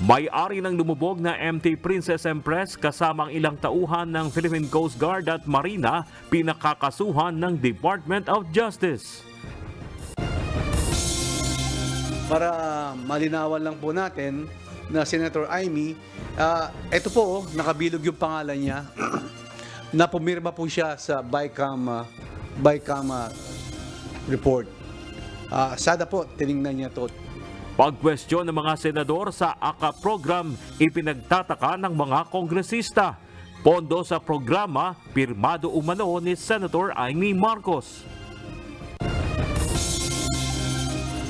May-ari ng lumubog na MT Princess Empress kasamang ilang tauhan ng Philippine Coast Guard at Marina pinakakasuhan ng Department of Justice. Para malinawan lang po natin na Senator Amy, ito po, nakabilog yung pangalan niya na pumirma po siya sa BICAM report. Sada po, tiningnan niya to. Pagkwestiyon ng mga senador sa AKA program, ipinagtataka ng mga kongresista. Pondo sa programa, pirmado umano ni Senator Amy Marcos.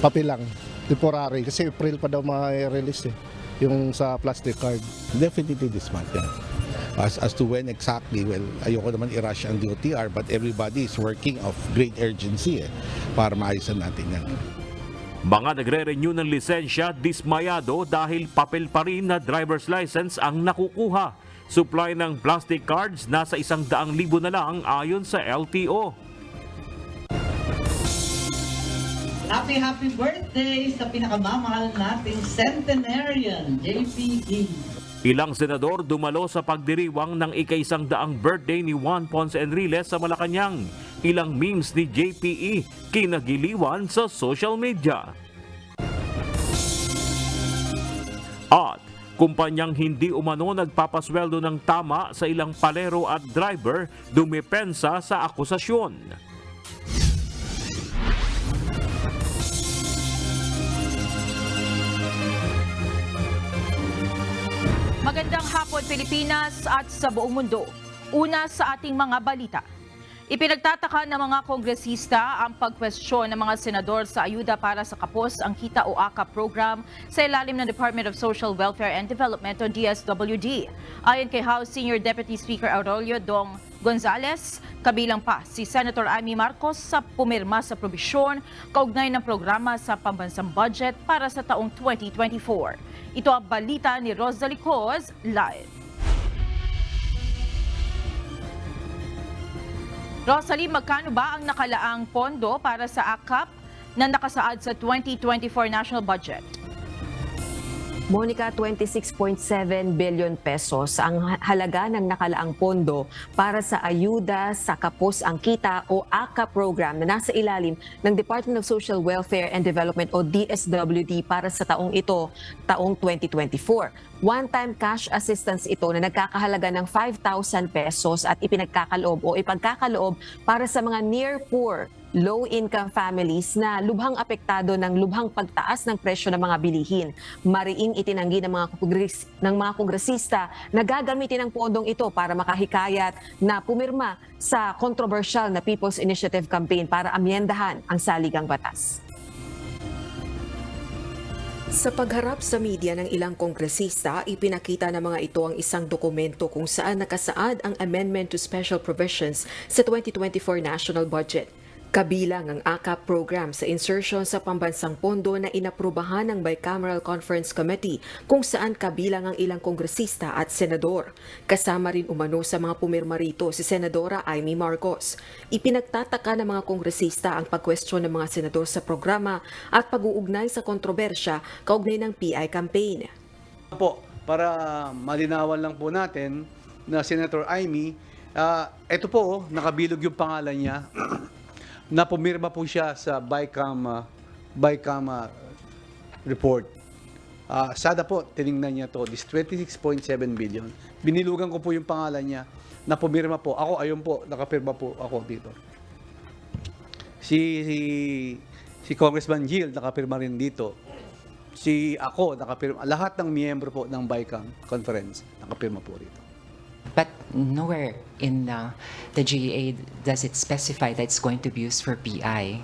Papel lang, temporary, kasi April pa daw ma-release yung sa plastic card. Definitely this month, yeah. As to when exactly, well, ayoko naman i-rush ang DOTR, but everybody is working of great urgency para maayusan natin yan. Mga nagre-renew ng lisensya dismayado dahil papel pa rin na driver's license ang nakukuha. Supply ng plastic cards nasa 100,000 na lang ayon sa LTO. Happy birthday sa pinakamamahal nating centenarian, JPE. Ilang senador dumalo sa pagdiriwang ng ika-100 birthday ni Juan Ponce Enriquez sa Malacanang. Ilang memes ni JPE kinagiliwan sa social media. At kumpanyang hindi umano nagpapasweldo ng tama sa ilang palero at driver dumepensa sa akusasyon. Magandang hapon Pilipinas at sa buong mundo. Una sa ating mga balita. Ipinagtataka ng mga kongresista ang pagkwestiyon ng mga senador sa ayuda para sa kapos ang kita o AKA program sa ilalim ng Department of Social Welfare and Development o DSWD. Ayon kay House Senior Deputy Speaker Aurelio Dong Gonzales, kabilang pa si Senator Amy Marcos sa pumirma sa probisyon kaugnay ng programa sa pambansang budget para sa taong 2024. Ito ang balita ni Rosalie Coz live. Rosalie, magkano ba ang nakalaang pondo para sa AKAP na nakasaad sa 2024 national budget? Monica, 26.7 billion pesos ang halaga ng nakalaang pondo para sa ayuda sa kapos ang kita o AKA program na nasa ilalim ng Department of Social Welfare and Development o DSWD para sa taong ito, taong 2024. One-time cash assistance ito na nagkakahalaga ng 5,000 pesos at ipagkakaloob para sa mga near poor, low-income families na lubhang apektado ng lubhang pagtaas ng presyo ng mga bilihin. Mariing itinanggi ng mga kongresista na gagamitin ang pondong ito para makahikayat na pumirma sa controversial na People's Initiative Campaign para amyendahan ang saligang batas. Sa pagharap sa media ng ilang kongresista, ipinakita ng mga ito ang isang dokumento kung saan nakasaad ang Amendment to Special Provisions sa 2024 National Budget. Kabilang ang AKAP program sa insertion sa pambansang pondo na inaprubahan ng Bicameral Conference Committee kung saan kabilang ang ilang kongresista at senador. Kasama rin umano sa mga pumirma rito si Senadora Amy Marcos. Ipinagtataka ng mga kongresista ang pagkwestiyon ng mga senador sa programa at pag-uugnay sa kontrobersya kaugnay ng PI campaign. Po, para malinawan lang po natin na Senator Amy, ito po, nakabilog yung pangalan niya na pumirma po siya sa BICAM report. Sada po, tiningnan niya to, this 26.7 billion. Binilugan ko po yung pangalan niya na pumirma po. Ako, ayun po, nakapirma po ako dito. Si Congressman Gil, nakapirma rin dito. Ako, nakapirma. Lahat ng miyembro po ng BICAM conference, nakapirma po rito. But nowhere in the GEA does it specify that it's going to be used for PI.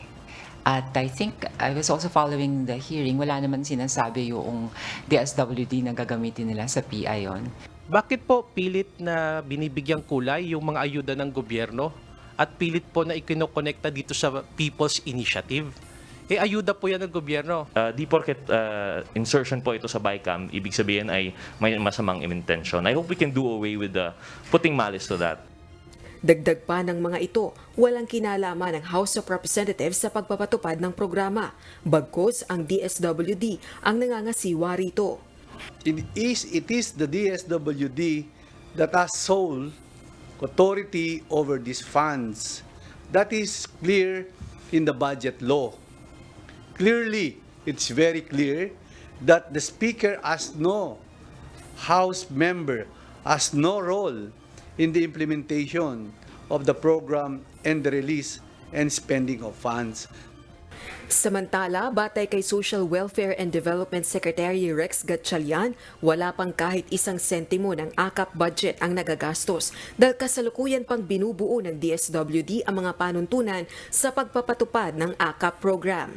At I think I was also following the hearing, wala naman sinasabi yung DSWD na gagamitin nila sa PI yon. Bakit po pilit na binibigyang kulay yung mga ayuda ng gobyerno at pilit po na ikinokonekta dito sa People's Initiative? Ayuda po yan ng gobyerno. Di porket insertion po ito sa BICAM, ibig sabihin ay may masamang intention. I hope we can do away with putting malice to that. Dagdag pa ng mga ito, walang kinalaman ng House of Representatives sa pagpapatupad ng programa. Bagkus ang DSWD ang nangangasiwa rito. It is the DSWD that has sole authority over these funds. That is clear in the budget law. Clearly, it's very clear that the Speaker as no House member has no role in the implementation of the program and the release and spending of funds. Samantala, batay kay Social Welfare and Development Secretary Rex Gatchalian, wala pang kahit isang sentimo ng AKAP budget ang nagagastos dahil kasalukuyan pang binubuo ng DSWD ang mga panuntunan sa pagpapatupad ng AKAP program.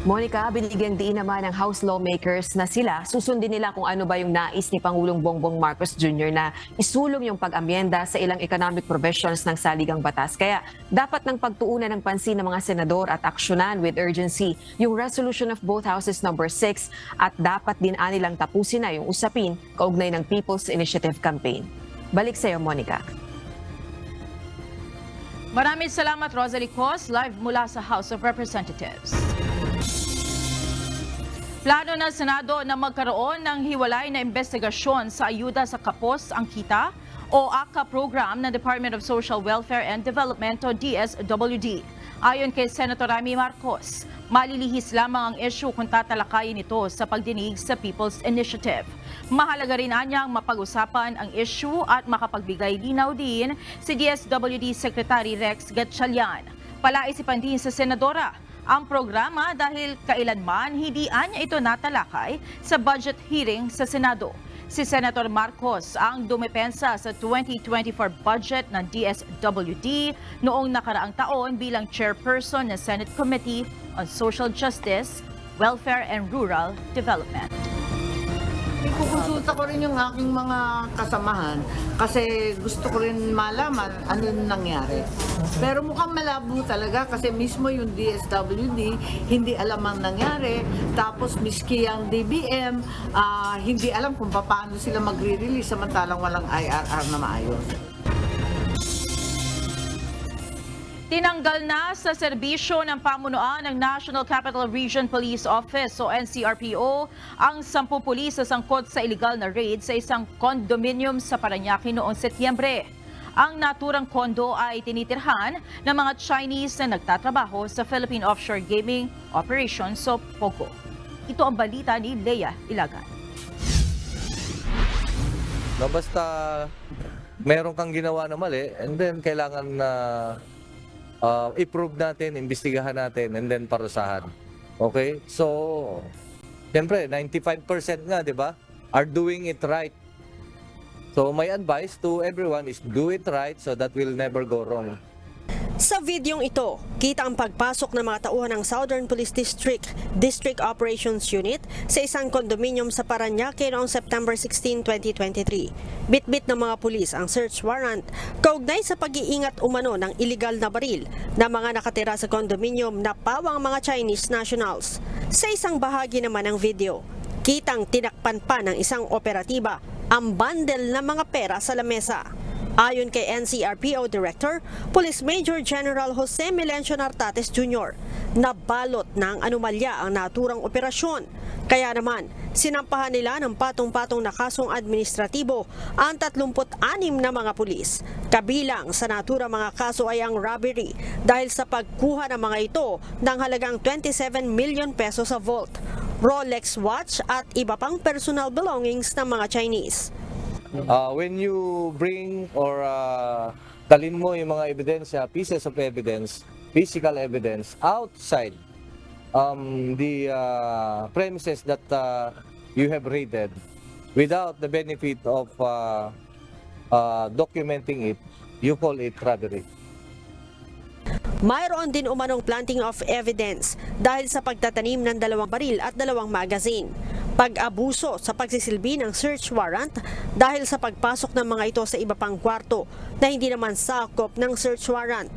Monica, binigyang diin naman ng House lawmakers na sila susundin nila kung ano ba yung nais ni Pangulong Bongbong Marcos Jr. na isulong yung pag-amyenda sa ilang economic provisions ng saligang batas. Kaya dapat ng pagtuunan ng pansin ng mga senador at aksyonan with urgency yung resolution of both houses number 6 at dapat din anilang tapusin na yung usapin kaugnay ng People's Initiative Campaign. Balik sa iyo, Monica. Maraming salamat, Rosalie Cos, live mula sa House of Representatives. Plano ng Senado na magkaroon ng hiwalay na investigasyon sa ayuda sa kapos ang kita o AKAP program ng Department of Social Welfare and Development o DSWD. Ayon kay Senator Amy Marcos, malilihis lamang ang issue kung tatalakayin ito sa pagdinig sa People's Initiative. Mahalaga rin anyang mapag-usapan ang issue at makapagbigay linaw din si DSWD Secretary Rex Gatchalian. Palaisipan din sa Senadora ang programa dahil kailanman hindi anya ito natalakay sa budget hearing sa Senado. Si Senator Marcos ang dumepensa sa 2024 budget ng DSWD noong nakaraang taon bilang chairperson ng Senate Committee on Social Justice, Welfare and Rural Development. Ikukonsulta ko rin yung aking mga kasamahan kasi gusto ko rin malaman ano yung nangyari. Pero mukhang malabo talaga kasi mismo yung DSWD hindi alam ang nangyari. Tapos miski ang DBM hindi alam kung paano sila magre-release samantalang walang IRR na maayos. Tinanggal na sa serbisyo ng pamunuan ng National Capital Region Police Office o NCRPO ang 10 pulis sa sangkot sa illegal na raid sa isang condominium sa Parañaque noong Setyembre. Ang naturang kondo ay tinitirhan ng mga Chinese na nagtatrabaho sa Philippine Offshore Gaming Operations o POGO. Ito ang balita ni Leia Ilagan. No, basta meron kang ginawa na mali and then kailangan na i-prove natin, imbestigahan natin, and then parusahan. Okay? So, siyempre, 95% nga, di ba, are doing it right. So, my advice to everyone is do it right so that will never go wrong. Sa videong ito, kita ang pagpasok ng mga tauhan ng Southern Police District Operations Unit sa isang kondominium sa Parañaque noong September 16, 2023. Bitbit ng mga pulis ang search warrant kaugnay sa pag-iingat umano ng iligal na baril na mga nakatira sa kondominium na pawang mga Chinese nationals. Sa isang bahagi naman ng video, kitang tinakpan pa ng isang operatiba ang bundle ng mga pera sa lamesa. Ayon kay NCRPO Director, Police Major General Jose Melencio Nartates Jr., nabalot ng anomalya ang naturang operasyon. Kaya naman, sinampahan nila ng patong-patong na kasong administratibo ang 36 na mga pulis. Kabilang sa naturang mga kaso ay ang robbery dahil sa pagkuha ng mga ito ng halagang 27 million pesos sa vault, Rolex watch at iba pang personal belongings ng mga Chinese. When you bring or dalhin mo yung mga ebidensya, pieces of evidence, physical evidence outside the premises that you have raided without the benefit of documenting it, you call it robbery. Mayroon din umanong planting of evidence dahil sa pagtatanim ng 2 baril at 2 magazine. Pag-abuso sa pagsisilbi ng search warrant dahil sa pagpasok ng mga ito sa iba pang kwarto na hindi naman sakop ng search warrant.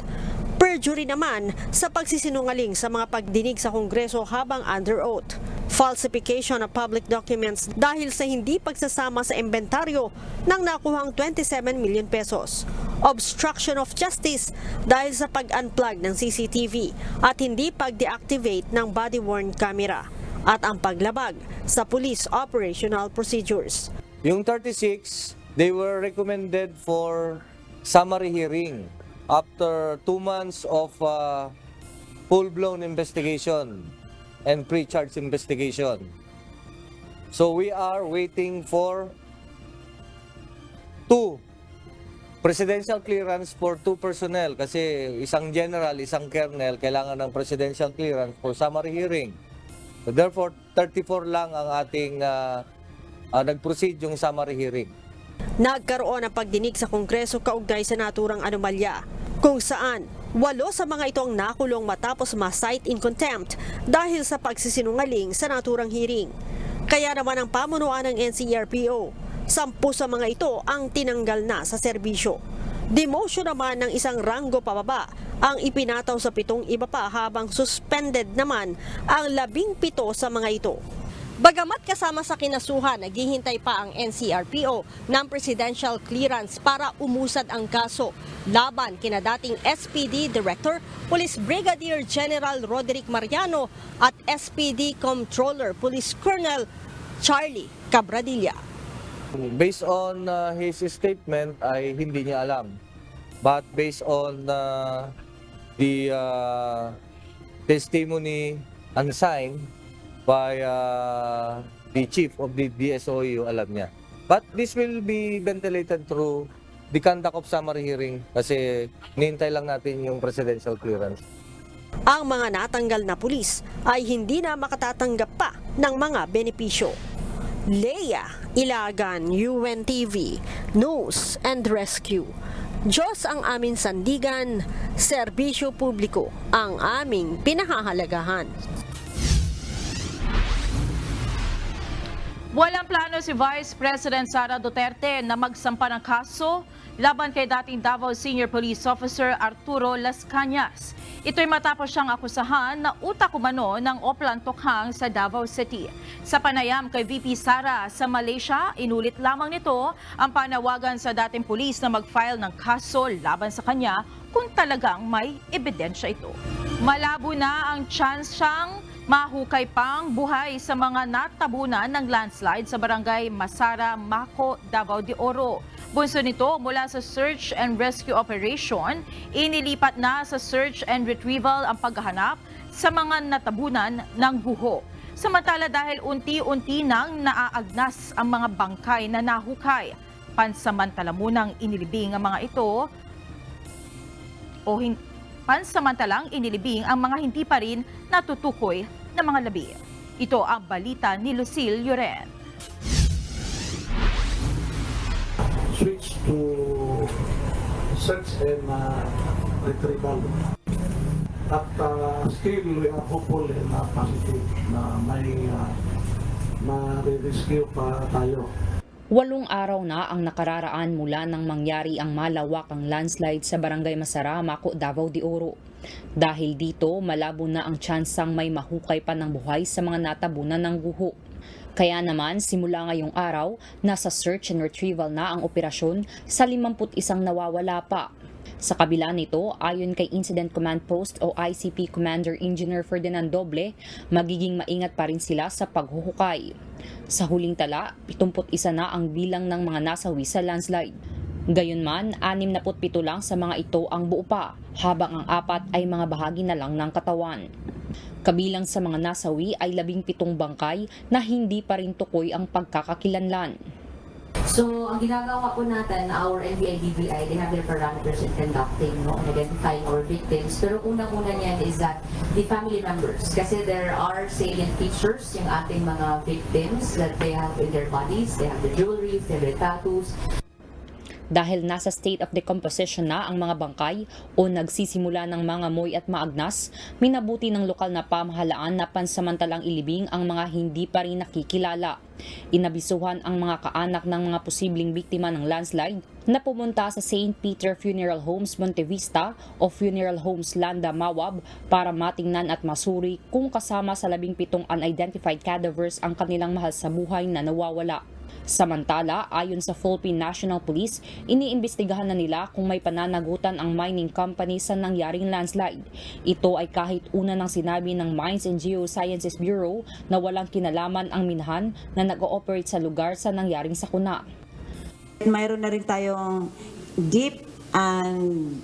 Perjury naman sa pagsisinungaling sa mga pagdinig sa Kongreso habang under oath. Falsification of public documents dahil sa hindi pagsasama sa inventaryo ng nakuhang 27 million pesos. Obstruction of justice dahil sa pag-unplug ng CCTV at hindi pag-deactivate ng body-worn camera. at ang paglabag sa police operational procedures. Yung 36, they were recommended for summary hearing after 2 months of full-blown investigation and pre-charge investigation. So we are waiting for 2 presidential clearance for 2 personnel kasi isang general, isang colonel kailangan ng presidential clearance for summary hearing. So therefore, 34 lang ang ating nag-proceed yung summary hearing. Nagkaroon ng pagdinig sa Kongreso kaugnay sa naturang anomalya, kung saan 8 sa mga ito ang nakulong matapos ma-cite in contempt dahil sa pagsisinungaling sa naturang hearing. Kaya naman ang pamunuan ng NCRPO, 10 sa mga ito ang tinanggal na sa serbisyo. Demotion naman ng isang ranggo pababa ang ipinataw sa 7 iba pa habang suspended naman ang 17 sa mga ito. Bagamat kasama sa kinasuhan, naghihintay pa ang NCRPO ng presidential clearance para umusad ang kaso laban kina dating SPD Director Police Brigadier General Roderick Mariano at SPD Comptroller Police Colonel Charlie Cabradilla. Based on his statement ay hindi niya alam. But based on the testimony unsigned by the chief of the DSOU, alam niya. But this will be ventilated through the conduct of summary hearing kasi nihintay lang natin yung presidential clearance. Ang mga natanggal na pulis ay hindi na makatatanggap pa ng mga benepisyo. Leia Ilagan, UNTV, News and Rescue. Diyos ang aming sandigan, serbisyo publiko ang aming pinahahalagahan. Walang plano si Vice President Sara Duterte na magsampa ng kaso laban kay dating Davao Senior Police Officer Arturo Las Cañas. Ito'y matapos siyang akusahan na utak umano ng Oplan Tokhang sa Davao City. Sa panayam kay VP Sara sa Malaysia, inulit lamang nito ang panawagan sa dating pulis na mag-file ng kaso laban sa kanya kung talagang may ebidensya ito. Malabo na ang chance siyang mahukay pang buhay sa mga natabunan ng landslide sa barangay Masara, Maco, Davao de Oro. Bunso nito mula sa search and rescue operation, inilipat na sa search and retrieval ang paghahanap sa mga natabunan ng guho. Samantala dahil unti-unti nang naaagnas ang mga bangkay na nahukay, pansamantala munang inilibing ang mga ito pansamantalang inilibing ang mga hindi pa rin natutukoy na mga labi. Ito ang balita ni Lucille Lloren. Switch to search and retrieval. At still we are hopeful and positive na may ma-rescue pa tayo. 8 araw na ang nakararaan mula nang mangyari ang malawakang landslide sa barangay Masara, Maco, Davao de Oro. Dahil dito, malabo na ang tsansang may mahukay pa ng buhay sa mga natabunan ng guho. Kaya naman, simula ngayong araw, nasa search and retrieval na ang operasyon sa 51 nawawala pa. Sa kabila nito, ayon kay Incident Command Post o ICP Commander Engineer Ferdinand Doble, magiging maingat pa rin sila sa paghuhukay. Sa huling tala, 71 na ang bilang ng mga nasawi sa landslide. Gayunman, 67 lang sa mga ito ang buo pa, habang ang 4 ay mga bahagi na lang ng katawan. Kabilang sa mga nasawi ay 17 bangkay na hindi pa rin tukoy ang pagkakakilanlan. So, ang ginagawa po natin, our NBI-DBI, they have their parameters in conducting, and identifying our victims. Pero unang-una niyan is that the family members, kasi there are salient features yung ating mga victims that they have in their bodies. They have the jewelry, they have the tattoos. Dahil nasa state of decomposition na ang mga bangkay o nagsisimula ng mga moy at maagnas, minabuti ng lokal na pamahalaan na pansamantalang ilibing ang mga hindi pa rin nakikilala. Inabisuhan ang mga kaanak ng mga posibleng biktima ng landslide na pumunta sa St. Peter Funeral Homes Montevista o Funeral Homes Landa Mawab para matingnan at masuri kung kasama sa 17 unidentified cadavers ang kanilang mahal sa buhay na nawawala. Samantala, ayon sa Philippine National Police, iniimbestigahan na nila kung may pananagutan ang mining company sa nangyaring landslide. Ito ay kahit una nang sinabi ng Mines and Geosciences Bureau na walang kinalaman ang minahan na nag-ooperate sa lugar sa nangyaring sakuna. Mayroon na rin tayong deep and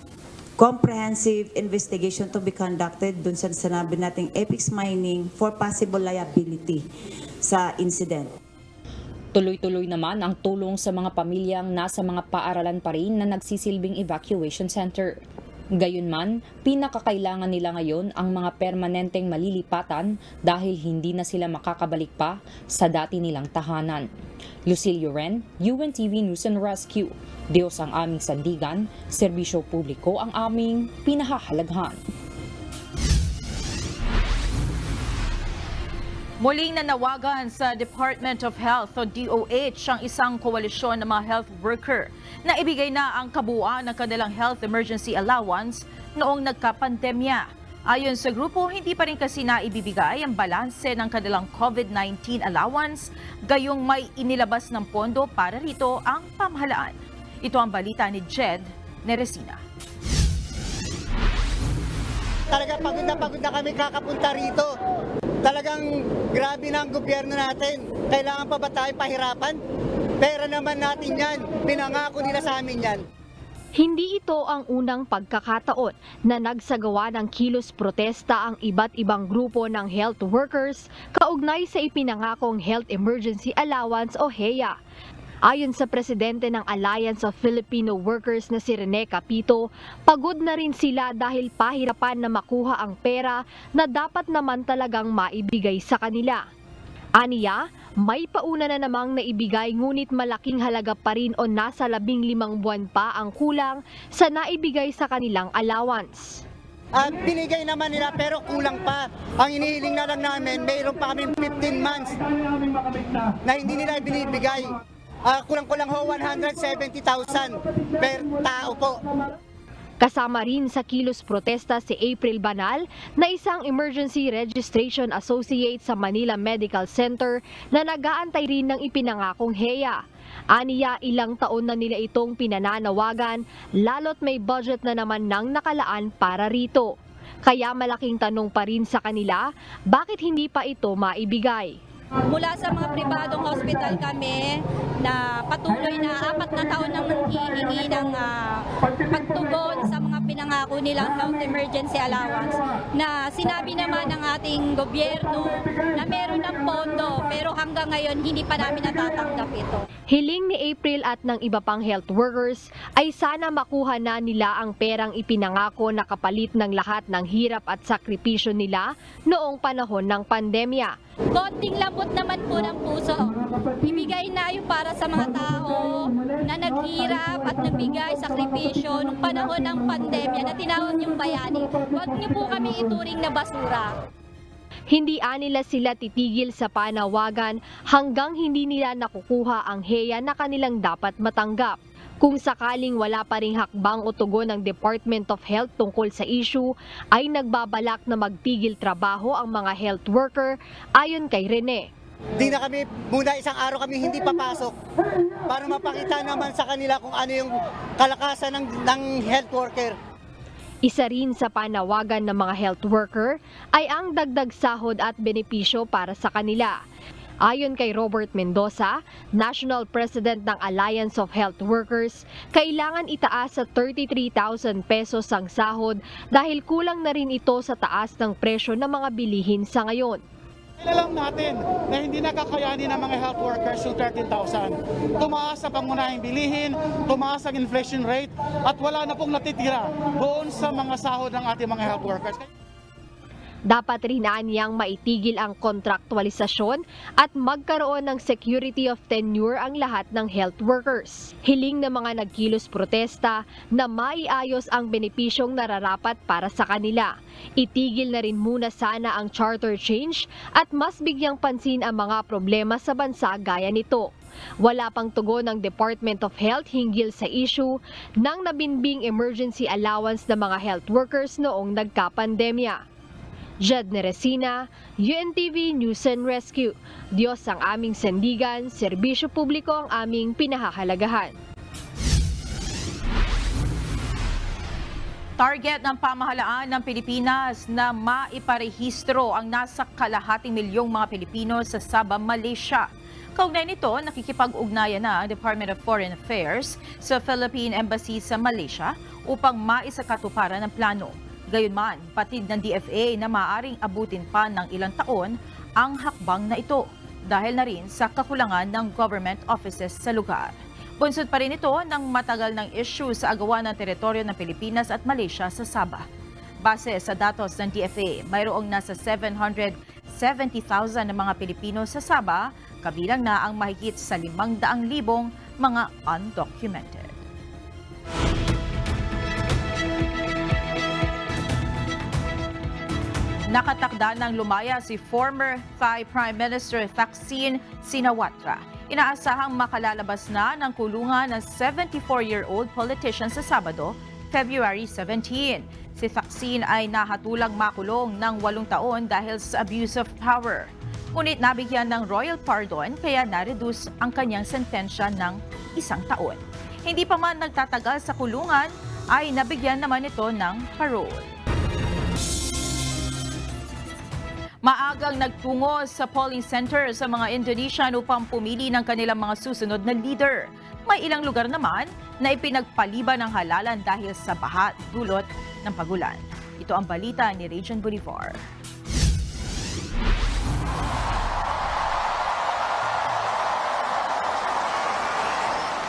comprehensive investigation to be conducted dun sa sinabi nating Apex Mining for possible liability sa incident. Tuloy-tuloy naman ang tulong sa mga pamilyang nasa mga paaralan pa rin na nagsisilbing evacuation center. Gayunman, pinakakailangan nila ngayon ang mga permanenteng malilipatan dahil hindi na sila makakabalik pa sa dati nilang tahanan. Lucilio Ren, UNTV News and Rescue. Diyos ang aming sandigan, serbisyo publiko ang aming pinahahalaghan. Muling nanawagan sa Department of Health o DOH ang isang koalisyon ng mga health worker na ibigay na ang kabuuan ng kanilang health emergency allowance noong nagkapandemya. Ayon sa grupo, hindi pa rin kasi naibibigay ang balanse ng kanilang COVID-19 allowance, gayong may inilabas ng pondo para rito ang pamahalaan. Ito ang balita ni Jed Neresina. Talaga pagod na kami kakapunta rito. Talagang grabe na ang gobyerno natin. Kailangan pa ba tayo pahirapan? Pera naman natin yan. Pinangako nila sa amin yan. Hindi ito ang unang pagkakataon na nagsagawa ng kilos protesta ang iba't ibang grupo ng health workers kaugnay sa ipinangakong Health Emergency Allowance o HEA. Ayon sa presidente ng Alliance of Filipino Workers na si Rene Capito, pagod na rin sila dahil pahirapan na makuha ang pera na dapat naman talagang maibigay sa kanila. Aniya, may pauna na namang naibigay ngunit malaking halaga pa rin o nasa 15 buwan pa ang kulang sa naibigay sa kanilang allowance. Binigay naman nila pero kulang pa. Ang inihiling na lang namin, mayroon pa kami 15 months na hindi nila binibigay. Kulang-kulang ho 170,000 per tao po. Kasama rin sa kilos protesta si April Banal na isang emergency registration associate sa Manila Medical Center na nag-aantay rin ng ipinangakong HEA. Aniya, ilang taon na nila itong pinananawagan, lalo't may budget na naman nang nakalaan para rito. Kaya malaking tanong pa rin sa kanila, bakit hindi pa ito maibigay? Mula sa mga pribadong hospital kami na patuloy na 4 na taon nang nanghihingi ng pagtugon sa mga pinangako nilang health emergency allowance na sinabi naman ng ating gobyerno na meron ng pondo pero hanggang ngayon hindi pa namin natatanggap ito. Hiling ni April at ng iba pang health workers ay sana makuha na nila ang perang ipinangako na kapalit ng lahat ng hirap at sakripisyo nila noong panahon ng pandemya. Konting lambot naman po ng puso. Ibigay na yung para sa mga tao na naghirap at nagbigay sakripisyo nung panahon ng pandemya na tinawag yung bayani. Huwag niyo po kami ituring na basura. Hindi nila sila titigil sa panawagan hanggang hindi nila nakukuha ang HEA na kanilang dapat matanggap. Kung sakaling wala pa ring hakbang o tugon ng Department of Health tungkol sa issue, ay nagbabalak na magpigil trabaho ang mga health worker ayon kay Rene. Di na kami, muna isang araw kami hindi papasok para mapakita naman sa kanila kung ano yung kalakasan ng health worker. Isa rin sa panawagan ng mga health worker ay ang dagdag sahod at benepisyo para sa kanila. Ayon kay Robert Mendoza, National President ng Alliance of Health Workers, kailangan itaas sa 33,000 pesos ang sahod dahil kulang na rin ito sa taas ng presyo ng mga bilihin sa ngayon. Alam natin na hindi nakakayanin ng mga health workers yung 13,000. Tumaas sa pangunahing bilihin, tumaas ang inflation rate at wala na pong natitira doon sa mga sahod ng ating mga health workers. Dapat rin niyang maitigil ang kontraktualisasyon at magkaroon ng security of tenure ang lahat ng health workers. Hiling ng mga nagkilos protesta na maiayos ang benepisyong nararapat para sa kanila. Itigil na rin muna sana ang charter change at mas bigyang pansin ang mga problema sa bansa gaya nito. Wala pang tugon ng Department of Health hinggil sa issue ng nabinbing emergency allowance ng mga health workers noong nagkapandemya. Jed Neresina, UNTV News and Rescue. Diyos ang aming sandigan, serbisyo publiko ang aming pinahahalagahan. Target ng pamahalaan ng Pilipinas na maiparehistro ang nasa kalahating milyong mga Pilipino sa Sabah, Malaysia. Kaugnay nito, nakikipag-ugnayan na ang Department of Foreign Affairs sa Philippine Embassy sa Malaysia upang maisakatuparan ang plano. Gayunman, patid ng DFA na maaaring abutin pa ng ilang taon ang hakbang na ito dahil na rin sa kakulangan ng government offices sa lugar. Bunsod pa rin ito ng matagal ng issue sa agawan ng teritoryo ng Pilipinas at Malaysia sa Sabah. Base sa datos ng DFA, mayroong nasa 770,000 na mga Pilipino sa Sabah, kabilang na ang mahigit sa 500,000 mga undocumented. Nakatakda ng lumaya si former Thai Prime Minister Thaksin Shinawatra. Inaasahang makalalabas na ng kulungan ng 74-year-old politician sa Sabado, February 17. Si Thaksin ay nahatulang makulong ng 8 taon dahil sa abuse of power. Ngunit nabigyan ng royal pardon kaya na-reduce ang kanyang sentensya ng 1 taon. Hindi pa man nagtatagal sa kulungan ay nabigyan naman ito ng parole. Maagang nagtungo sa polling center sa mga Indonesian upang pumili ng kanilang mga susunod na leader. May ilang lugar naman na ipinagpaliban ng halalan dahil sa baha dulot ng pagulan. Ito ang balita ni Regine Bolivar.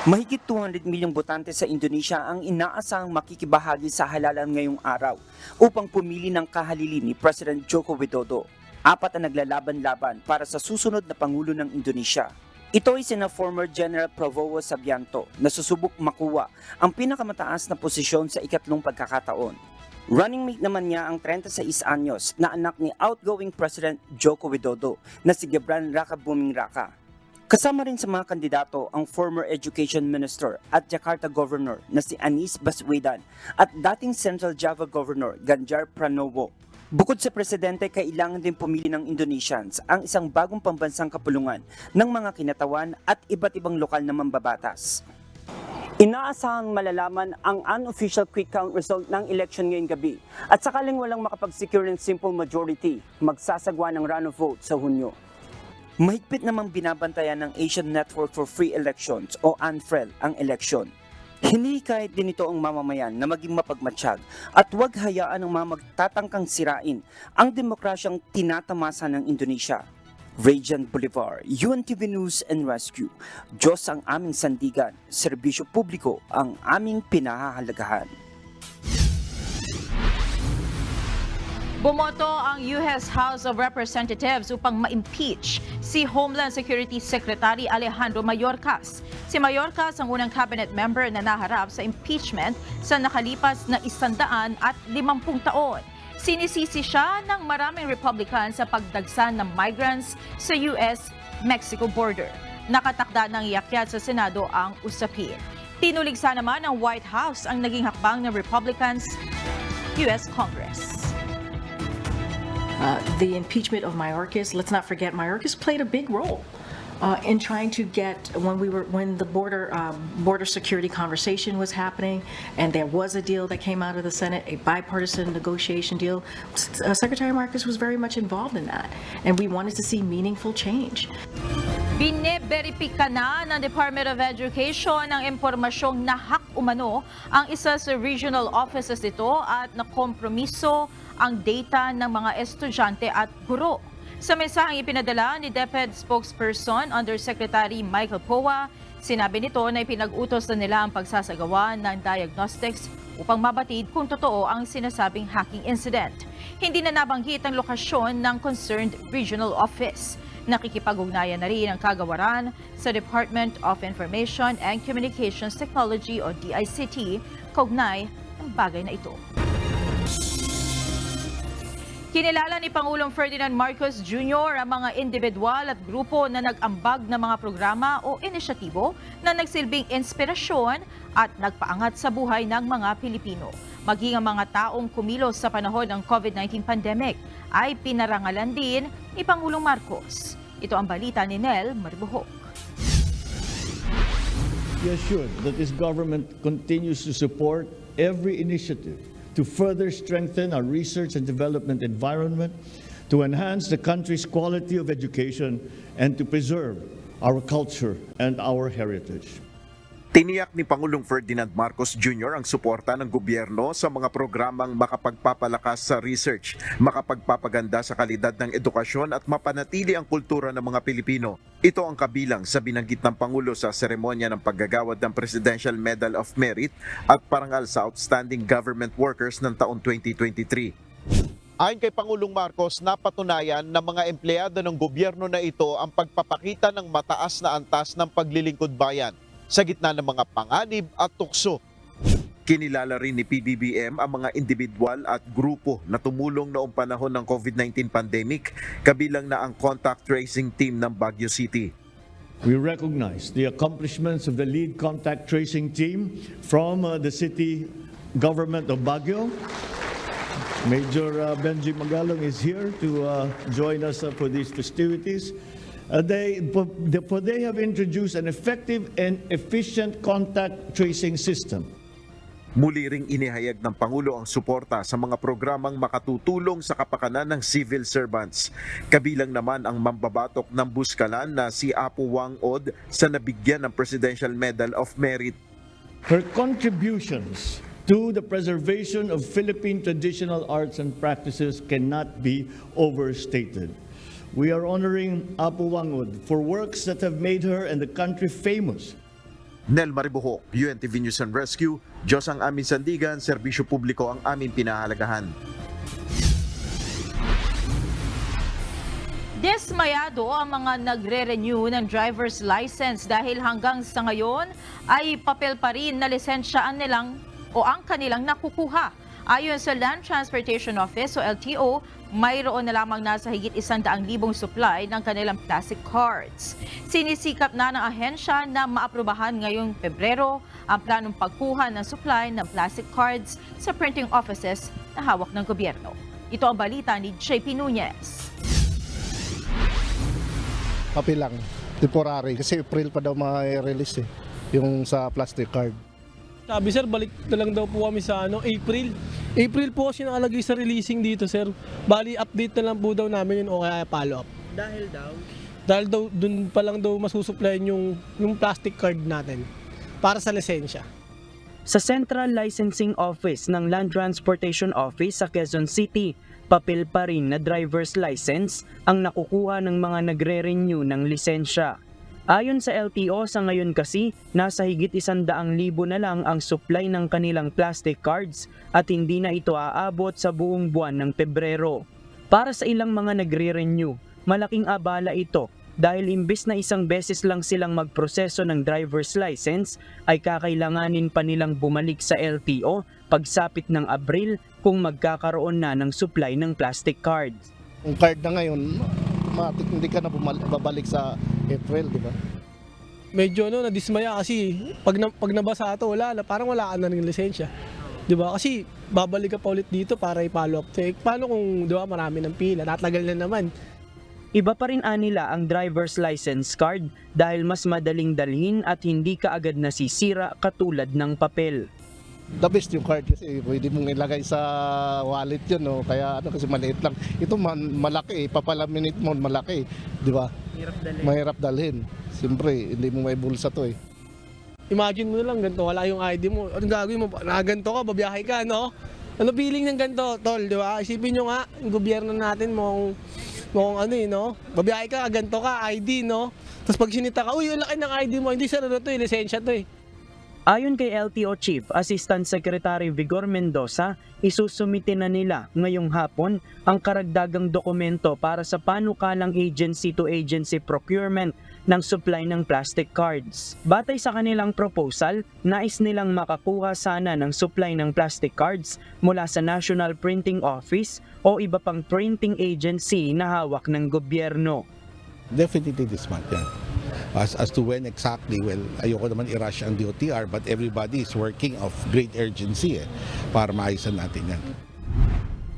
Mahigit 200 milyong botante sa Indonesia ang inaasahang makikibahagi sa halalan ngayong araw upang pumili ng kahalili ni President Joko Widodo. 4 ang naglalaban-laban para sa susunod na Pangulo ng Indonesia. Ito ay sina former General Prabowo Subianto na susubok makuha ang pinakamataas na posisyon sa ikatlong pagkakataon. Running mate naman niya ang 36 anyos na anak ni outgoing President Joko Widodo na si Gibran Rakabuming Raka. Kasama rin sa mga kandidato ang former Education Minister at Jakarta Governor na si Anies Baswedan at dating Central Java Governor Ganjar Pranowo. Bukod sa presidente, kailangan din pumili ng Indonesians ang isang bagong pambansang kapulungan ng mga kinatawan at iba't ibang lokal na mambabatas. Inaasahang malalaman ang unofficial quick count result ng election ngayong gabi at sakaling walang makapag-secure ng simple majority, magsasagwa ng runoff vote sa Hunyo. Mahigpit namang binabantayan ng Asian Network for Free Elections o ANFREL ang eleksyon. Hinihikayat din ito ang mamamayan na maging mapagmatsyag at huwag hayaan ng mga magtatangkang sirain ang demokrasyang tinatamasa ng Indonesia. Regine Bolivar, UNTV News and Rescue. Diyos ang aming sandigan, serbisyo publiko ang aming pinahahalagahan. Bumoto ang US House of Representatives upang ma-impeach si Homeland Security Secretary Alejandro Mayorkas. Si Mayorkas ang unang cabinet member na naharap sa impeachment sa nakalipas na 150 taon. Sinisisi siya ng maraming Republican sa pagdagsa ng migrants sa US-Mexico border. Nakatakda ng iakyat sa Senado ang usapin. Tinuligsa naman ng White House ang naging hakbang ng Republicans US Congress. The impeachment of Mayorkas, let's not forget, Mayorkas played a big role in trying to get, when the border security conversation was happening, and there was a deal that came out of the Senate, a bipartisan negotiation deal. Secretary Marcos was very much involved in that, and we wanted to see meaningful change. Bine-beripika na ng Department of Education ang impormasyong nahak umano ang isa sa regional offices nito at nakompromiso ang data ng mga estudyante at guro. Sa mensaheng ipinadala ni DepEd spokesperson Undersecretary Michael Poa, sinabi nito na ipinag-utos na nila ang pagsasagawa ng diagnostics upang mabatid kung totoo ang sinasabing hacking incident. Hindi na nabanggit ang lokasyon ng concerned regional office. Nakikipag-ugnayan na rin ang kagawaran sa Department of Information and Communications Technology o DICT kaugnay ang bagay na ito. Kinilala ni Pangulong Ferdinand Marcos Jr. ang mga individual at grupo na nag-ambag ng mga programa o inisyatibo na nagsilbing inspirasyon at nagpaangat sa buhay ng mga Pilipino. maging ang mga taong kumilos sa panahon ng COVID-19 pandemic ay pinarangalan din ni Pangulong Marcos. Ito ang balita ni Nel Maribuhok. Be assured that this government continues to support every initiative to further strengthen our research and development environment, to enhance the country's quality of education, and to preserve our culture and our heritage. Tiniyak ni Pangulong Ferdinand Marcos Jr. ang suporta ng gobyerno sa mga programang makapagpapalakas sa research, makapagpapaganda sa kalidad ng edukasyon at mapanatili ang kultura ng mga Pilipino. Ito ang kabilang sa binanggit ng Pangulo sa seremonya ng paggagawad ng Presidential Medal of Merit at parangal sa Outstanding Government Workers ng taong 2023. Ayon kay Pangulong Marcos, napatunayan ng mga empleyado ng gobyerno na ito ang pagpapakita ng mataas na antas ng paglilingkod bayan sa gitna ng mga panganib at tukso. Kinilala rin ni PBBM ang mga individual at grupo na tumulong noong panahon ng COVID-19 pandemic, kabilang na ang contact tracing team ng Baguio City. We recognize the accomplishments of the lead contact tracing team from the city government of Baguio. Major Benji Magalong is here to join us for these festivities. They have introduced an effective and efficient contact tracing system. Muli ring inihayag ng Pangulo ang suporta sa mga programang makatutulong sa kapakanan ng civil servants. Kabilang naman ang mambabatok ng Buskalan na si Apo Wang Od sa nabigyan ng Presidential Medal of Merit. Her contributions to the preservation of Philippine traditional arts and practices cannot be overstated. We are honoring Apo Wangod for works that have made her and the country famous. Nel Maribuhok, UNTV News and Rescue, Diyos ang aming sandigan, serbisyo publiko ang aming pinahalagahan. Dismayado ang mga nagre-renew ng driver's license dahil hanggang sa ngayon ay papel pa rin na lisensya ang kanilang nakukuha. Ayon sa Land Transportation Office o LTO, mayroon na lamang nasa higit 100,000 supply ng kanilang plastic cards. Sinisikap na ng ahensya na maaprubahan ngayong Pebrero ang planong pagkuha ng supply ng plastic cards sa printing offices na hawak ng gobyerno. Ito ang balita ni JP Nunez. Papel lang, temporary, kasi April pa daw ma-release yung sa plastic card. Sabi sir, balik na lang daw po kami sa April. April po kasi nakalagay sa releasing dito sir. Bali, update na lang po daw namin yun o kaya follow up. Dahil daw? Dahil daw, dun pa lang daw masusuplayan yung plastic card natin para sa lisensya. Sa Central Licensing Office ng Land Transportation Office sa Quezon City, papel pa rin na driver's license ang nakukuha ng mga nagre-renew ng lisensya. Ayon sa LTO, sa ngayon kasi, nasa higit 100,000 na lang ang supply ng kanilang plastic cards at hindi na ito aabot sa buong buwan ng Pebrero. Para sa ilang mga nagre-renew, malaking abala ito dahil imbes na isang beses lang silang magproseso ng driver's license, ay kakailanganin pa nilang bumalik sa LTO pagsapit ng Abril kung magkakaroon na ng supply ng plastic cards. Ang card na ngayon, hindi ka na babalik sa April, di ba? Medyo nadismaya kasi pag nabasa ito, parang wala ka na ng lisensya. Di ba? Kasi babalik ka pa ulit dito para i-follow up. Paano kung marami ng pila, tatagal na naman. Iba pa rin nila ang driver's license card dahil mas madaling dalhin at hindi kaagad nasisira katulad ng papel. The best yung card kasi pwede mong ilagay sa wallet yun, no? Kaya kasi maliit lang. Ito malaki, papalaminate mo malaki, di ba? Mahirap dalhin. Siyempre, hindi mo may bulsa to eh. Imagine mo na lang, ganito, wala yung ID mo. Anong gagawin mo? Ganito ka, babiyahe ka, no? Ano feeling ng ganito, tol, di ba? Isipin nyo nga, yung gobyerno natin no? Babiyahe ka, ganito ka, ID, no? Tapos pag sinita ka, uy, yung laki ng ID mo, hindi sarado to, lisensya to eh. Ayon kay LTO Chief Assistant Secretary Vigor Mendoza, isusumite na nila ngayong hapon ang karagdagang dokumento para sa panukalang agency-to-agency procurement ng supply ng plastic cards. Batay sa kanilang proposal, nais nilang makakuha sana ng supply ng plastic cards mula sa National Printing Office o iba pang printing agency na hawak ng gobyerno. Definitely this month, yeah. As to when exactly, well, ayoko naman i-rush ang DOTR, but everybody is working of great urgency para maayusan natin yan.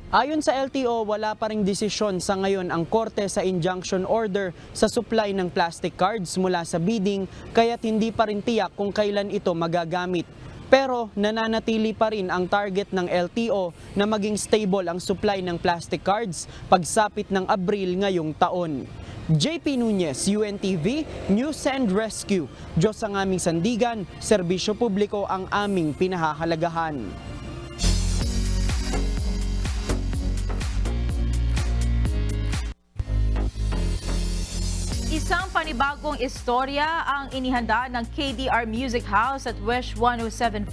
Ayon sa LTO, wala pa ring desisyon sa ngayon ang korte sa injunction order sa supply ng plastic cards mula sa bidding, kaya't hindi pa rin tiyak kung kailan ito magagamit. Pero nananatili pa rin ang target ng LTO na maging stable ang supply ng plastic cards pagsapit ng Abril ngayong taon. JP Nunez, UNTV, News and Rescue. Diyos ang aming sandigan, serbisyo publiko ang aming pinahahalagahan. Isang panibagong istorya ang inihanda ng KDR Music House at Wish 1075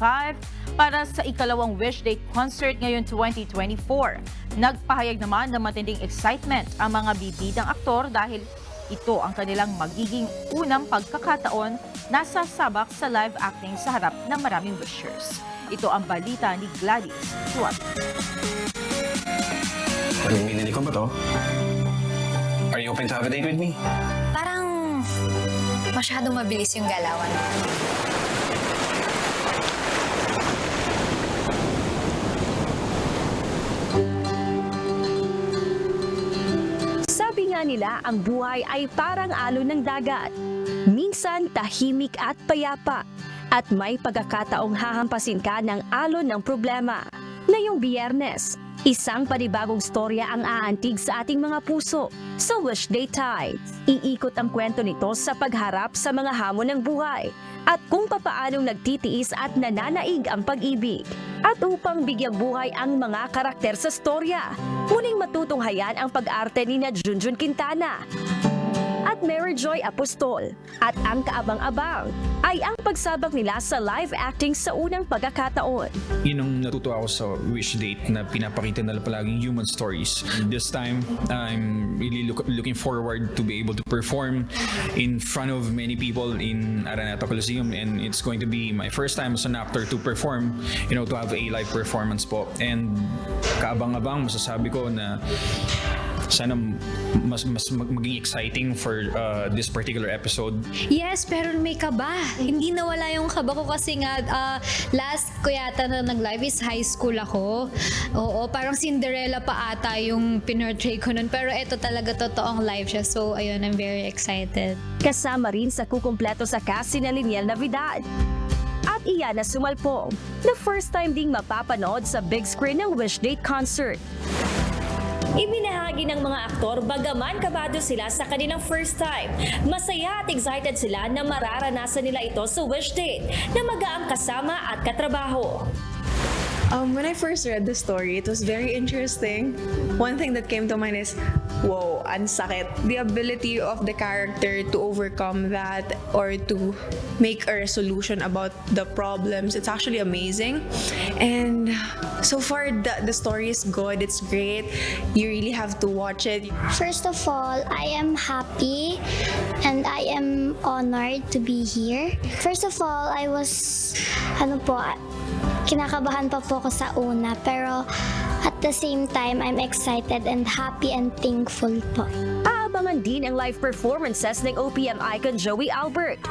para sa ikalawang Wish Day concert ngayon 2024. Nagpahayag naman ng matinding excitement ang mga bibidang aktor dahil ito ang kanilang magiging unang pagkakataon na sasabak sa live acting sa harap ng maraming wishers. Ito ang balita ni Gladys Tuat. Pag-uminan ko ba to? Are you open to have a date with me? Parang masyadong mabilis yung galawan. Sabi nga nila, ang buhay ay parang alon ng dagat. Minsan tahimik at payapa. At may pagkakataong hahampasin ka ng alon ng problema. Ngayong Biyernes, isang panibagong storya ang aantig sa ating mga puso sa Wish Day Tides. Iikot ang kwento nito sa pagharap sa mga hamon ng buhay at kung papaanong nagtitiis at nananaig ang pag-ibig. At upang bigyang buhay ang mga karakter sa storya, muling matutunghayan ang pag-arte ni Junjun Quintana at Mary Joy Apostol. At ang kaabang-abang ay ang pagsabak nila sa live acting sa unang pagkakataon. Yun ang natuto ako sa Wish Date na pinapakita nila palaging human stories. This time, I'm really looking forward to be able to perform in front of many people in Araneta Coliseum, and it's going to be my first time as an actor to perform, to have a live performance po. And kaabang-abang, masasabi ko na sana mas maging exciting for this particular episode. Yes, pero may kaba. Hindi nawala yung kaba ko kasi nga last ko yata na nag-live is high school ako. Oo, parang Cinderella pa ata yung pinortray ko nun. Pero ito talaga totoong live siya. So, ayun, I'm very excited. Kasama rin sa kukumpleto sa cast si Liniel Navidad at Iyana Sumalpong, na first time ding mapapanood sa big screen ng Wish Date concert. Ibinahagi ng mga aktor bagaman kabado sila sa kanilang first time. Masaya at excited sila na mararanasan nila ito sa Wish Date na magaang kasama at katrabaho. When I first read the story, it was very interesting. One thing that came to mind is, wow, ang sakit. The ability of the character to overcome that or to make a resolution about the problems, it's actually amazing. And so far, the story is good, it's great. You really have to watch it. First of all, I am happy and I am honored to be here. First of all, I was, kinakabahan pa po ako sa una, pero at the same time, I'm excited and happy and thankful po. Aabangan din ang live performances ng OPM icon Joey Albert.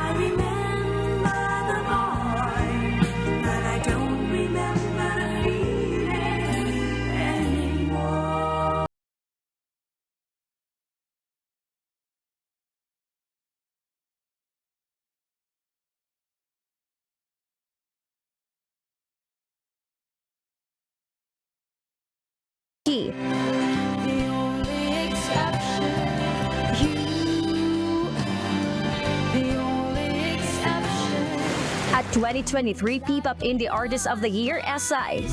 At 2023 P-Pop Indie Artist of the Year, SI.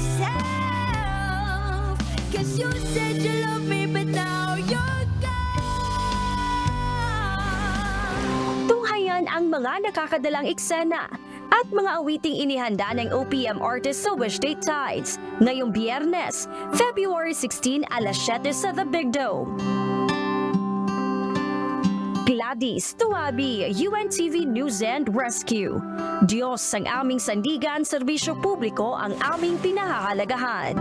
Tunghayan ang mga nakakadalang eksena at mga awiting inihanda ng OPM artist sa Wish Date Tides ngayong Biyernes, February 16 alas 7 sa The Big Dome. Gladys Tuabi, UNTV News and Rescue. Diyos ang aming sandigan, serbisyo publiko ang aming pinahahalagahan.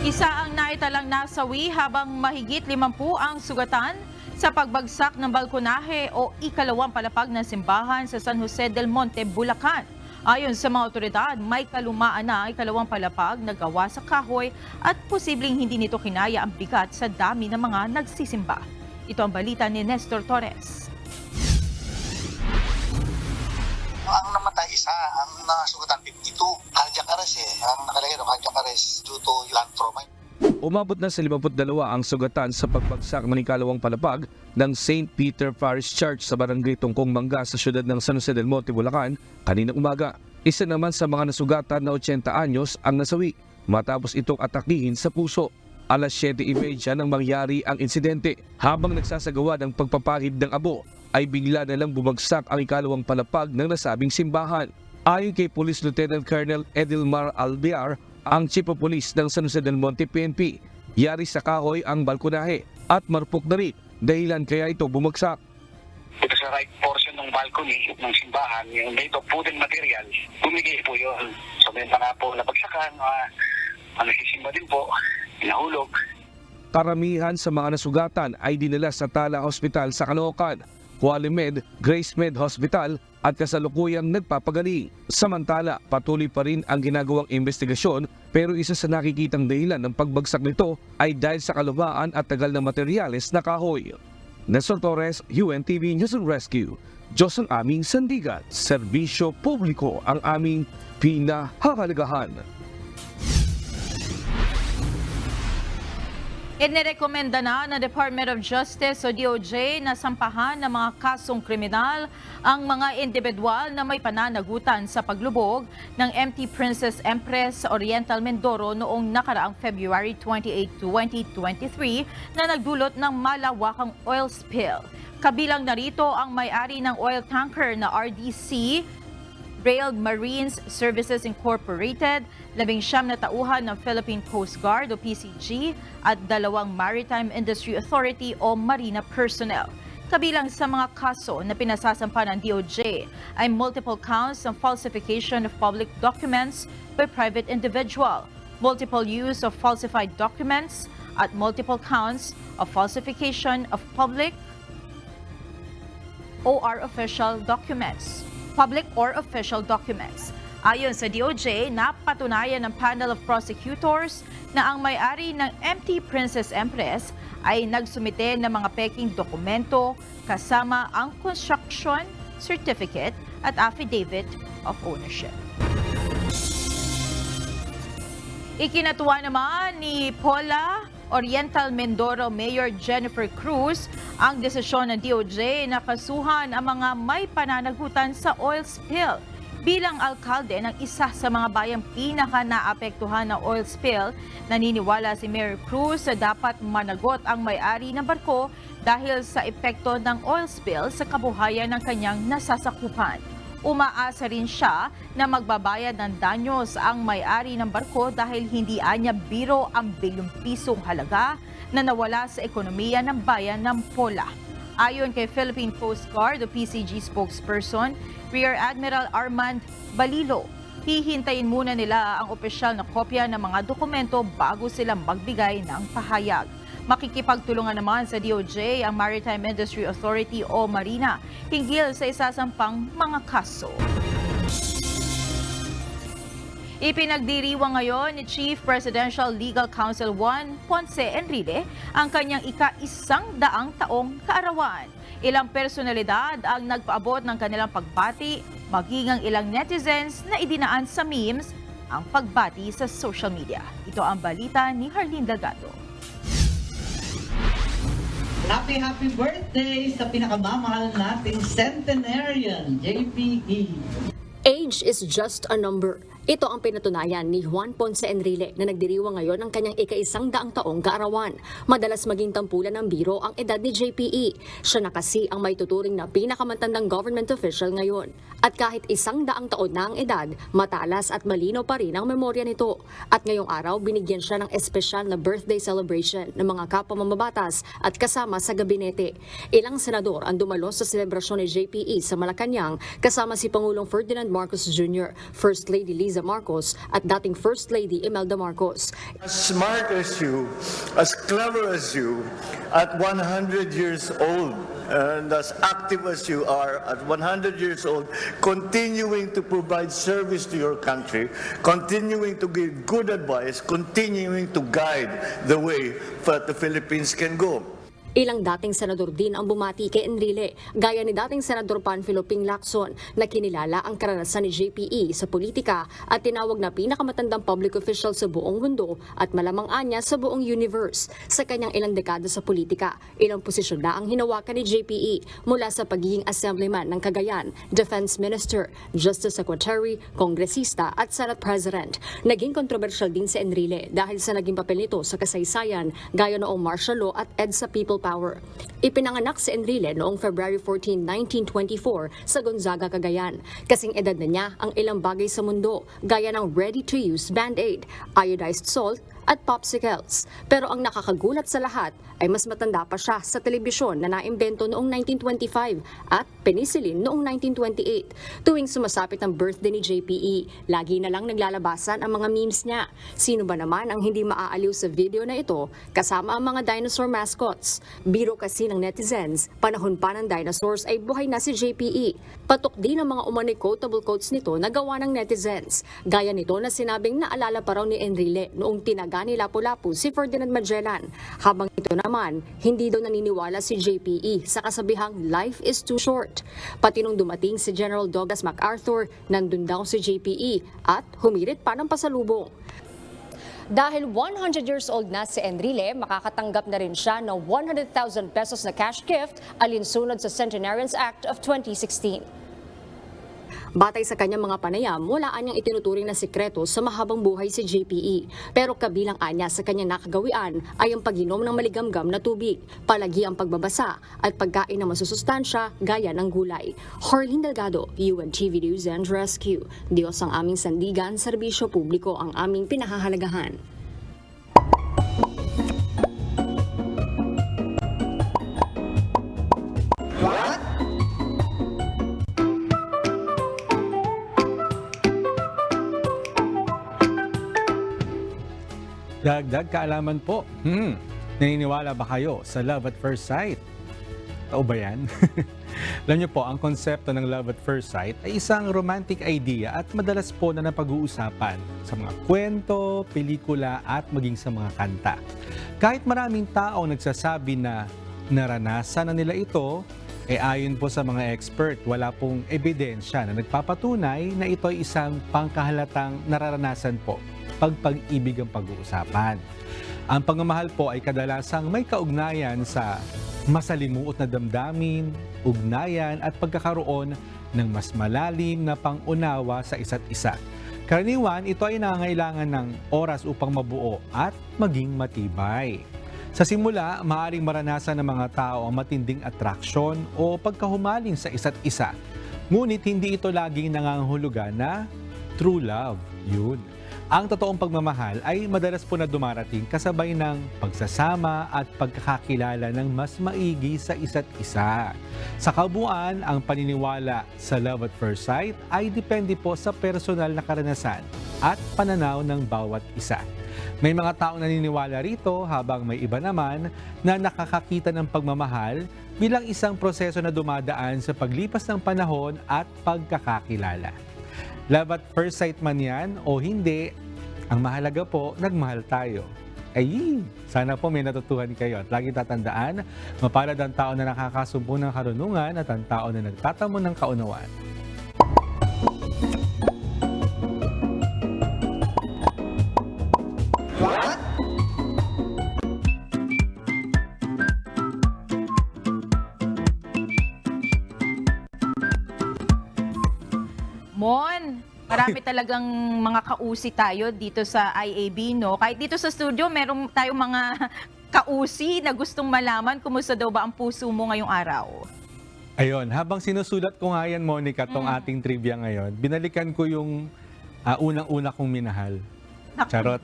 Isa ang naitalang nasawi habang mahigit 50 ang sugatan sa pagbagsak ng balkonahe o ikalawang palapag ng simbahan sa San Jose del Monte, Bulacan. Ayon sa mga otoridad, may kalumaan na ikalawang palapag na gawa sa kahoy at posibleng hindi nito kinaya ang bigat sa dami ng mga nagsisimba. Ito ang balita ni Nestor Torres. Ang namatay isa, ang nasugatan 52. Cardiac arrest Ang nakalagay ng cardiac arrest due to lung trauma. Umabot na sa 52 ang sugatan sa pagbagsak ng ikalawang palapag ng St. Peter Parish Church sa barangay Tungkong Mangga sa siyudad ng San Jose del Monte, Bulacan, kaninang umaga. Isa naman sa mga nasugatan na 80 anyos ang nasawi matapos itong atakihin sa puso. Alas 7:30 nang mangyari ang insidente. Habang nagsasagawa ng pagpapahid ng abo, ay bigla na lang bumagsak ang ikalawang palapag ng nasabing simbahan. Ayon kay Police Lieutenant Colonel Edilmar Albiar, ang Chief of Police ng San Jose del Monte PNP, yari sa kahoy ang balkonahe at marupok na rin dahilan kaya ito bumagsak. Ito sa right portion ng balcony ng simbahan, yung made of wooden material, bumigay po yun. So may mga po nabagsakan, nagsisimba din po, nahulog. Karamihan sa mga nasugatan ay dinala sa Tala Hospital sa Caloocan, Qualimed, Grace Med Hospital at kasalukuyang nagpapagaling. Samantala, patuloy pa rin ang ginagawang investigasyon pero isa sa nakikitang dahilan ng pagbagsak nito ay dahil sa kalubaan at tagal na materyales na kahoy. Nestor Torres, UNTV News and Rescue. Diyos ang aming sandigan, serbisyo publiko ang aming pinahahalagahan. Inirekomenda na ng Department of Justice o DOJ na sampahan ng mga kasong kriminal ang mga individual na may pananagutan sa paglubog ng MT Princess Empress Oriental Mindoro noong nakaraang February 28, 2023 na nagdulot ng malawakang oil spill. Kabilang narito ang may-ari ng oil tanker na RDC Rail Marines Services Incorporated, 19 na tauhan ng Philippine Coast Guard o PCG at 2 Maritime Industry Authority o Marina personnel. Kabilang sa mga kaso na pinasasampa ng DOJ ay multiple counts ng falsification of public documents by private individual, multiple use of falsified documents, at multiple counts of falsification of public or official documents. Ayon sa DOJ, napatunayan ng panel of prosecutors na ang may-ari ng MT Princess Empress ay nagsumite ng mga peking dokumento kasama ang construction certificate at affidavit of ownership. Ikinatuwa naman ni Paula Oriental Mindoro Mayor Jennifer Cruz ang desisyon ng DOJ na kasuhan ang mga may pananagutan sa oil spill. Bilang alkalde ng isa sa mga bayang pinaka-naapektuhan ng oil spill, naniniwala si Mayor Cruz na dapat managot ang may-ari ng barko dahil sa epekto ng oil spill sa kabuhayan ng kanyang nasasakupan. Umaasa rin siya na magbabayad ng danyos ang may-ari ng barko dahil hindi anya biro ang bilyong-pisong halaga na nawala sa ekonomiya ng bayan ng Pola. Ayon kay Philippine Coast Guard o PCG spokesperson, Rear Admiral Armand Balilo, hihintayin muna nila ang opisyal na kopya ng mga dokumento bago sila magbigay ng pahayag. Makikipagtulungan naman sa DOJ ang Maritime Industry Authority o Marina hinggil sa isasampang mga kaso. Ipinagdiriwang ngayon ni Chief Presidential Legal Counsel Juan Ponce Enrile ang kanyang ika-100 taong kaarawan. Ilang personalidad ang nagpaabot ng kanilang pagbati, maging ang ilang netizens na idinaan sa memes ang pagbati sa social media. Ito ang balita ni Harleen Delgado. Happy birthday sa pinakamamahal nating centenarian, JPE. Age is just a number. Ito ang pinatunayan ni Juan Ponce Enrile na nagdiriwang ngayon ng kanyang ika-100 taong kaarawan. Madalas maging tampulan ng biro ang edad ni JPE. Siya na kasi ang may tuturing na pinakamatandang government official ngayon. At kahit 100 taon na ang edad, matalas at malino pa rin ang memorya nito. At ngayong araw, binigyan siya ng espesyal na birthday celebration ng mga kapwa mamabatas at kasama sa gabinete. Ilang senador ang dumalo sa selebrasyon ni JPE sa Malacanang kasama si Pangulong Ferdinand Marcos Jr., First Lady Liza Liza Marcos at dating First Lady Imelda Marcos. As smart as you, as clever as you, at 100 years old, and as active as you are at 100 years old, continuing to provide service to your country, continuing to give good advice, continuing to guide the way that the Philippines can go. Ilang dating senador din ang bumati kay Enrile, gaya ni dating Senador Panfilo Ping Lacson na kinilala ang karanasan ni JPE sa politika at tinawag na pinakamatandang public official sa buong mundo at malamang anya sa buong universe. Sa kanyang ilang dekada sa politika, ilang posisyon na ang hinawakan ni JPE mula sa pagiging assemblyman ng Cagayan, Defense Minister, Justice Secretary, Kongresista at Senate President. Naging kontrobersyal din si Enrile dahil sa naging papel nito sa kasaysayan gaya noong martial law at EDSA People Power. Ipinanganak si Enrile noong February 14, 1924 sa Gonzaga, Cagayan. Kasing edad na niya ang ilang bagay sa mundo gaya ng ready-to-use Band-Aid, iodized salt at popsicles. Pero ang nakakagulat sa lahat ay mas matanda pa siya sa telebisyon na naimbento noong 1925 at penicillin noong 1928. Tuwing sumasapit ang birthday ni JPE, lagi na lang naglalabasan ang mga memes niya. Sino ba naman ang hindi maaaliw sa video na ito kasama ang mga dinosaur mascots? Biro kasi ng netizens, panahon pa ng dinosaurs ay buhay na si JPE. Patok din ang mga umano'y quotable quotes nito na gawa ng netizens. Gaya nito na sinabing naalala pa raw ni Enrile noong tinagani Lapu-Lapu si Ferdinand Magellan. Habang ito naman, hindi daw naniniwala si JPE sa kasabihang life is too short. Pati nung dumating si General Douglas MacArthur, nandun daw si JPE at humirit pa ng pasalubong. Dahil 100 years old na si Enrile, makakatanggap na rin siya ng 100,000 pesos na cash gift alinsunod sa Centenarians Act of 2016. Batay sa kanyang mga panayam, wala anyang itinuturing na sikreto sa mahabang buhay si JPE. Pero kabilang anya sa kanyang nakagawian ay ang pag-inom ng maligamgam na tubig, palagi ang pagbabasa at pagkain ng masusustansya gaya ng gulay. Harleen Delgado, UNTV News and Rescue. Diyos ang aming sandigan, serbisyo publiko ang aming pinahahalagahan. Dagdag kaalaman po. Naniniwala ba kayo sa love at first sight? Tao ba yan? Alam niyo po, ang konsepto ng love at first sight ay isang romantic idea at madalas po na napag-uusapan sa mga kwento, pelikula at maging sa mga kanta. Kahit maraming tao nagsasabi na naranasan na nila ito, ayon po sa mga expert, wala pong ebidensya na nagpapatunay na ito ay isang pangkahalatang nararanasan po pag-ibig ang pag-uusapan. Ang pagmamahal po ay kadalasang may kaugnayan sa masalimuot na damdamin, ugnayan at pagkakaroon ng mas malalim na pangunawa sa isa't isa. Karaniwan, ito ay nangangailangan ng oras upang mabuo at maging matibay. Sa simula, maaaring maranasan ng mga tao ang matinding atraksyon o pagkahumaling sa isa't isa. Ngunit hindi ito laging nangangahulugan na true love. Yun. Ang totoong pagmamahal ay madalas po na dumarating kasabay ng pagsasama at pagkakakilala ng mas maigi sa isa't isa. Sa kabuuan, ang paniniwala sa love at first sight ay depende po sa personal na karanasan at pananaw ng bawat isa. May mga taong naniniwala rito habang may iba naman na nakakakita ng pagmamahal bilang isang proseso na dumadaan sa paglipas ng panahon at pagkakakilala. Love at first sight man yan o hindi, ang mahalaga po, nagmahal tayo. Ay, sana po may natutuhan kayo at lagi tatandaan, mapalad ang tao na nakakasumpo ng karunungan at ang tao na nagtatamo ng kaunawaan. Mon, marami talagang mga kausi tayo dito sa IAB, no? Kahit dito sa studio, meron tayong mga kausi na gustong malaman kumusta daw ba ang puso mo ngayong araw. Ayun, habang sinusulat ko nga yan, Monica, tong ating trivia ngayon, binalikan ko yung unang-una kong minahal. Charot.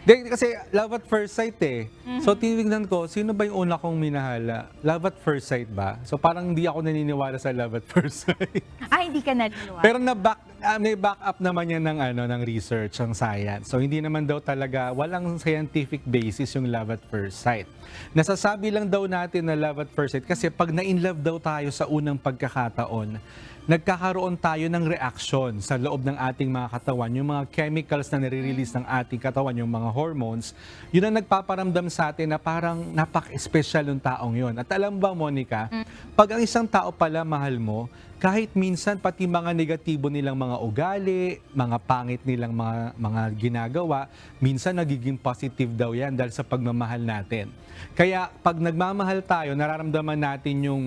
Kasi love at first sight eh. So tinignan ko, sino ba yung una kong minahal? Love at first sight ba? So parang hindi ako naniniwala sa love at first sight. Hindi ka naniniwala? Pero may back up naman yan ng research, ng science. So hindi naman daw talaga, walang scientific basis yung love at first sight. Nasasabi lang daw natin na love at first sight kasi pag na-inlove daw tayo sa unang pagkakataon, nagkakaroon tayo ng reaction sa loob ng ating mga katawan. Yung mga chemicals na nare-release ng ating katawan, yung mga hormones, yun ang nagpaparamdam sa atin na parang napak-special yung taong yun. At alam ba, Monica, pag ang isang tao pala mahal mo, kahit minsan pati mga negatibo nilang mga ugali, mga pangit nilang mga ginagawa, minsan nagiging positive daw yan dahil sa pagmamahal natin. Kaya pag nagmamahal tayo, nararamdaman natin yung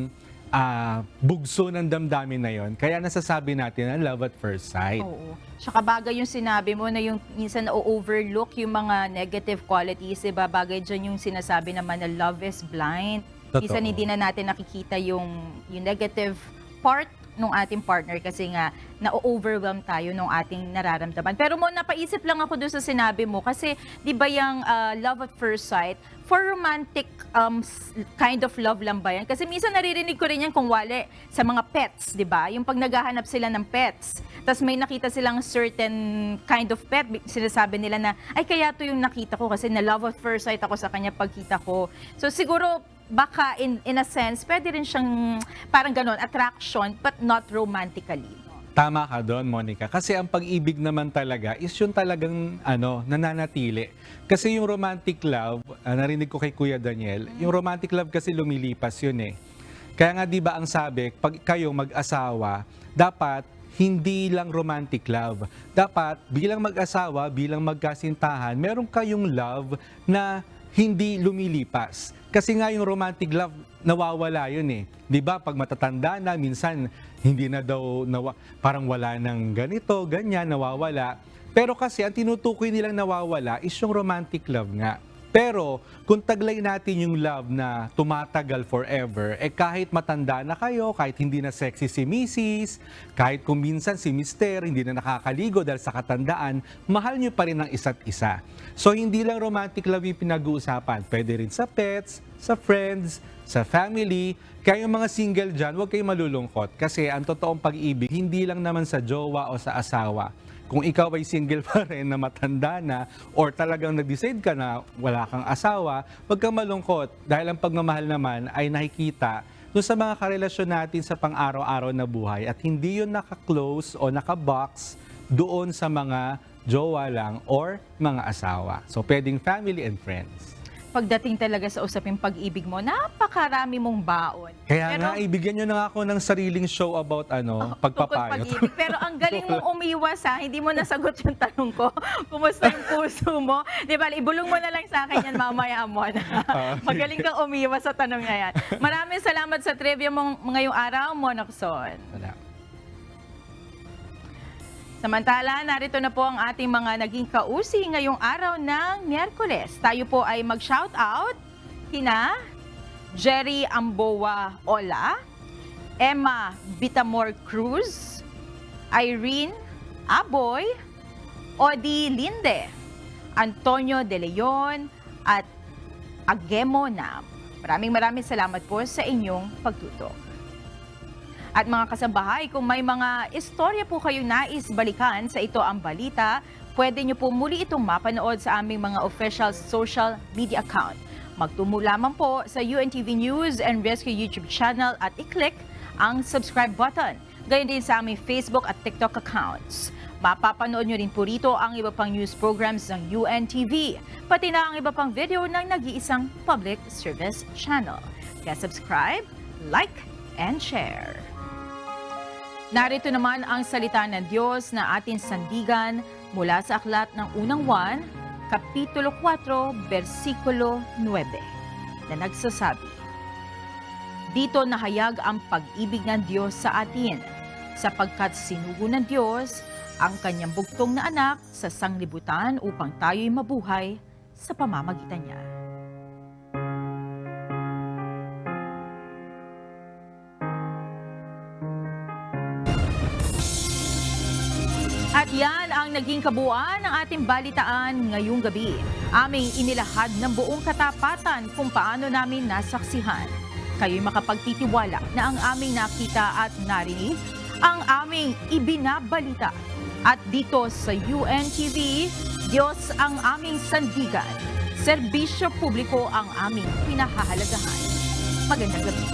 bugso ng damdamin na yon. Kaya nasasabi natin na love at first sight. Oo. Tsaka bagay yung sinabi mo na yung minsan na-overlook yung mga negative qualities, diba? Bagay dyan yung sinasabi naman na love is blind. Totoo. Minsan hindi na natin nakikita yung negative part ng ating partner kasi nga na-overwhelm tayo ng ating nararamdaman. Pero mo, napaisip lang ako doon sa sinabi mo kasi di ba yung love at first sight, for romantic kind of love lang ba yan? Kasi minsan naririnig ko rin yan kung wale sa mga pets, di ba? Yung pag naghahanap sila ng pets, tapos may nakita silang certain kind of pet, sinasabi nila na, ay kaya to yung nakita ko kasi na love at first sight ako sa kanya pagkita ko. So siguro, baka in a sense, pwede rin siyang parang ganon, attraction, but not romantically. Tama ka doon, Monica. Kasi ang pag-ibig naman talaga is yung talagang nananatili. Kasi yung romantic love, narinig ko kay Kuya Daniel, yung romantic love kasi lumilipas yun eh. Kaya nga di ba ang sabi, pag kayo mag-asawa, dapat hindi lang romantic love. Dapat bilang mag-asawa, bilang magkasintahan, meron kayong love na hindi lumilipas. Kasi nga yung romantic love, nawawala yun eh. Di ba pag matatanda na, minsan hindi na daw, parang wala ng ganito, ganyan, nawawala. Pero kasi ang tinutukoy nilang nawawala is yung romantic love nga. Pero kung taglay natin yung love na tumatagal forever, kahit matanda na kayo, kahit hindi na sexy si Mrs., kahit kung minsan si Mr. hindi na nakakaligo dahil sa katandaan, mahal nyo pa rin ang isa't isa. So hindi lang romantic love yung pinag-uusapan, pwede rin sa pets, sa friends, sa family. Kaya yung mga single dyan, huwag kayong malulungkot kasi ang totoong pag-ibig, hindi lang naman sa jowa o sa asawa. Kung ikaw ay single pa rin na matanda na or talagang nag-decide ka na wala kang asawa, huwag kang malungkot dahil ang pagmamahal naman ay nakikita doon sa mga karelasyon natin sa pang-araw-araw na buhay at hindi yun naka-close o naka-box doon sa mga jowa lang or mga asawa. So pwedeng family and friends. Pagdating talaga sa usaping pag-ibig mo, napakarami mong baon. Kaya nga, ibigyan nyo na ako ng sariling show about pagpapayo. Pag-ibig. Pero ang galing mong umiwas hindi mo nasagot yung tanong ko. Kumusta yung puso mo? Di ba, ibulong mo na lang sa akin yan mamaya mo. Magaling kang umiwas sa tanong na yan. Maraming salamat sa trivia mong ngayong araw, Monokson. Salamat. Samantala, narito na po ang ating mga naging kausi ngayong araw ng Miyerkules. Tayo po ay mag-shoutout kina Jerry Amboa Ola, Emma Bitamor Cruz, Irene Aboy, Odi Linde, Antonio De Leon, at Agemo Nam. Maraming salamat po sa inyong pagtutok. At mga kasambahay, kung may mga istorya po kayo nais balikan sa Ito Ang Balita, pwede nyo po muli itong mapanood sa aming mga official social media account. Magtungo lamang po sa UNTV News and Rescue YouTube channel at i-click ang subscribe button. Gayon din sa aming Facebook at TikTok accounts. Mapapanood nyo rin po rito ang iba pang news programs ng UNTV, pati na ang iba pang video ng nag-iisang public service channel. Kaya subscribe, like, and share. Narito naman ang salita ng Diyos na ating sandigan mula sa aklat ng unang Juan, Kapitulo 4, versikulo 9, na nagsasabi, dito nahayag ang pag-ibig ng Diyos sa atin, sapagkat sinugo ng Diyos ang kanyang bugtong na anak sa sanglibutan upang tayo'y mabuhay sa pamamagitan niya. At yan ang naging kabuuan ng ating balitaan ngayong gabi. Aming inilahad ng buong katapatan kung paano namin nasaksihan. Kayo'y makapagtitiwala na ang aming nakita at narinig ang aming ibinabalita. At dito sa UNTV, Diyos ang aming sandigan. Serbisyo publiko ang aming pinahahalagahan. Magandang gabi.